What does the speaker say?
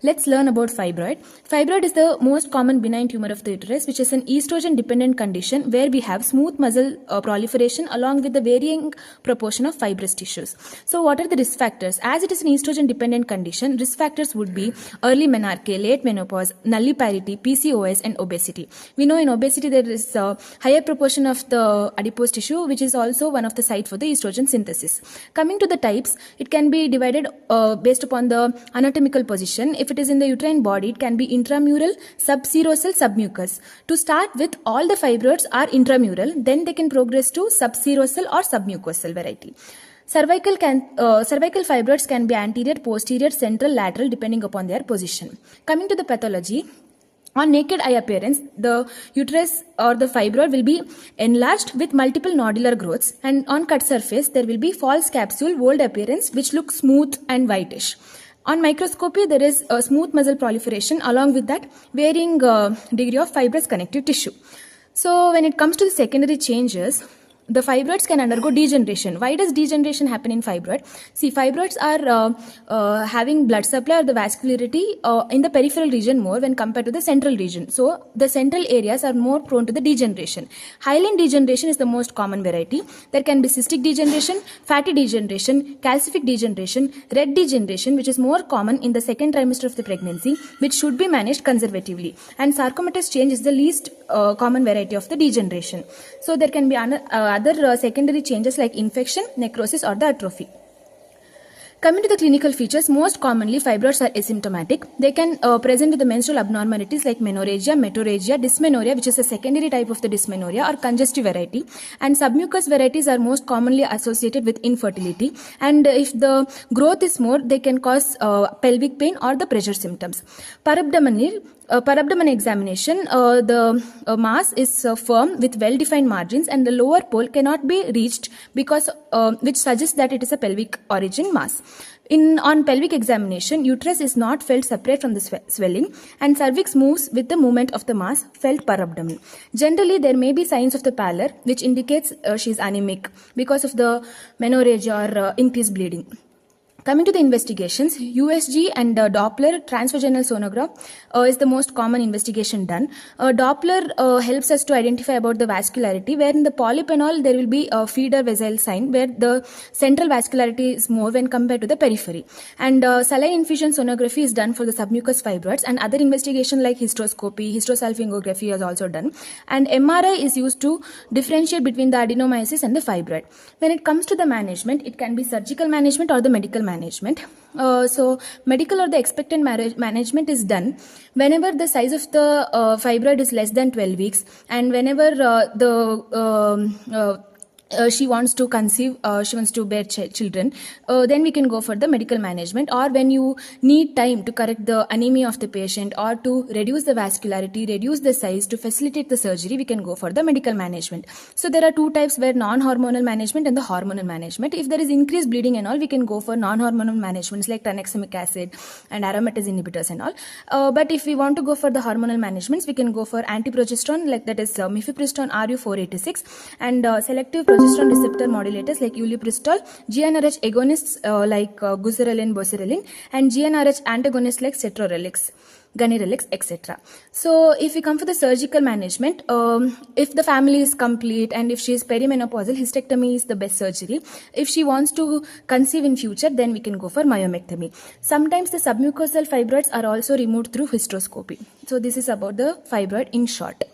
Let's learn about fibroid. Fibroid is the most common benign tumor of the uterus, which is an estrogen-dependent condition where we have smooth muscle proliferation along with the varying proportion of fibrous tissues. So what are the risk factors? As it is an estrogen-dependent condition, risk factors would be early menarche, late menopause, nulliparity, PCOS, and obesity. We know in obesity there is a higher proportion of the adipose tissue, which is also one of the site for the estrogen synthesis. Coming to the types, it can be divided based upon the anatomical position. If it is in the uterine body, it can be intramural, subserosal, submucous. To start with, all the fibroids are intramural, then they can progress to subserosal or submucosal variety. Cervical fibroids can be anterior, posterior, central, lateral depending upon their position. Coming to the pathology, on naked eye appearance, the uterus or the fibroid will be enlarged with multiple nodular growths, and on cut surface there will be false capsule walled appearance which looks smooth and whitish. On microscopy, there is a smooth muscle proliferation along with that varying degree of fibrous connective tissue. So when it comes to the secondary changes, the fibroids can undergo degeneration. Why does degeneration happen in fibroid? See, fibroids are having blood supply or the vascularity in the peripheral region more when compared to the central region. So the central areas are more prone to the degeneration. Hyaline degeneration is the most common variety. There can be cystic degeneration, fatty degeneration, calcific degeneration, red degeneration, which is more common in the second trimester of the pregnancy, which should be managed conservatively. And sarcomatous change is the least common variety of the degeneration. So there can be other secondary changes like infection, necrosis, or the atrophy. Coming to the clinical features, most commonly fibroids are asymptomatic. They can present with the menstrual abnormalities like menorrhagia, metorrhagia, dysmenorrhea, which is a secondary type of the dysmenorrhea, or congestive variety. And submucous varieties are most commonly associated with infertility. And if the growth is more, they can cause pelvic pain or the pressure symptoms. Parabdominal examination, the mass is firm with well-defined margins, and the lower pole cannot be reached because which suggests that it is a pelvic origin mass. On pelvic examination, uterus is not felt separate from the swelling, and cervix moves with the movement of the mass felt per abdomen. Generally, there may be signs of the pallor, which indicates she is anemic because of the menorrhagia or increased bleeding. Coming to the investigations, USG and Doppler transvaginal sonograph is the most common investigation done. Doppler helps us to identify about the vascularity, where in the polyp and all there will be a feeder vessel sign where the central vascularity is more when compared to the periphery. And saline infusion sonography is done for the submucous fibroids, and other investigation like hysteroscopy, hysterosalpingography is also done. And MRI is used to differentiate between the adenomyosis and the fibroid. When it comes to the management, it can be surgical management or the medical management. So medical or the expectant management is done whenever the size of the fibroid is less than 12 weeks, and whenever she wants to conceive, she wants to bear children, then we can go for the medical management. Or when you need time to correct the anemia of the patient or to reduce the vascularity, reduce the size to facilitate the surgery, we can go for the medical management. So there are two types, where non-hormonal management and the hormonal management. If there is increased bleeding and all, we can go for non-hormonal managements like tranexamic acid and aromatase inhibitors and all. But if we want to go for the hormonal managements, we can go for antiprogesterone, like that is mifepristone RU486, and selective progesterone receptor modulators like ulipristal, GnRH agonists like gusarelin, boserelin, and GnRH antagonists like cetrorelix, ganirelix, etc. So if we come for the surgical management, if the family is complete and if she is perimenopausal, hysterectomy is the best surgery. If she wants to conceive in future, then we can go for myomectomy. Sometimes the submucosal fibroids are also removed through hysteroscopy. So this is about the fibroid in short.